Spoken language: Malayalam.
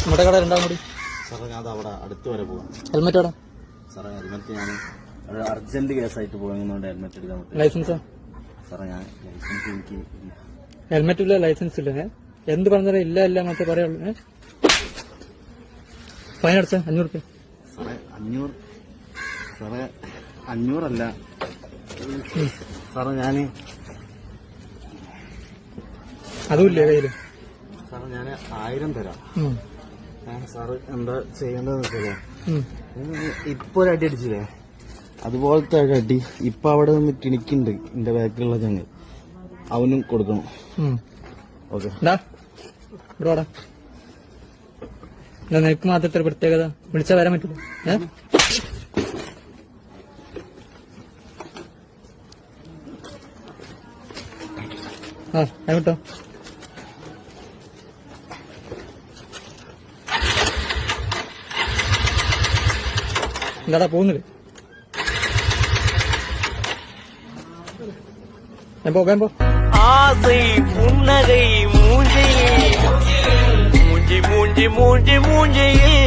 നമ്മുടെ കട രണ്ടാം കൂടി സാറേ ഞാൻ അവിടെ അടുത്ത് വരെ പോകാം. ഹെൽമെറ്റ് എവിടെ? സാറേ ഹെൽമെറ്റ് ഞാൻ അർജന്റ് കേസായിട്ട് പോകുന്നതുകൊണ്ട് ഹെൽമെറ്റ് എടുക്കാൻ പറ്റും. ലൈസൻസോ? സാറേ ഞാൻ ലൈസൻസ് എനിക്ക് ഹെൽമെറ്റ് ഇല്ല, ലൈസൻസ് ഇല്ല. എന്ത് പറഞ്ഞാലും ഇല്ല ഇല്ല മാത്രമേ പറയുള്ളൂ. ഫൈൻ അടച്ച 500 രൂപ. സാറേ 500? സാറേ 500 സാറേ ഞാന് അതുമില്ലേ കയ്യില്? സാറേ ഞാൻ 1000 തരാം. സാറ് എന്താ ചെയ്യേണ്ടതെന്ന് വെച്ചാലേ, ഇപ്പൊ ഒരു അടി അടിച്ചില്ലേ, അതുപോലത്തെ ഒരു അടി ഇപ്പൊ അവിടെ നിന്ന് കിണിക്കുന്നുണ്ട് എന്റെ ബാക്കിലുള്ള ചങ്ങ്, അവനും കൊടുക്കണം. ഓക്കെ ഇവിടെ നിനക്ക് മാത്രത്തെ ഒരു പ്രത്യേകത, വിളിച്ചാൽ വരാൻ പറ്റില്ല. കേട്ടോ എന്താടാ പോകുന്നില്ലേ? ഞാൻ പോകാൻ പോ. ஆசை புன்னகை மூஞ்சி மூஞ்சி மூஞ்சி மூஞ்சி மூஞ்சியில்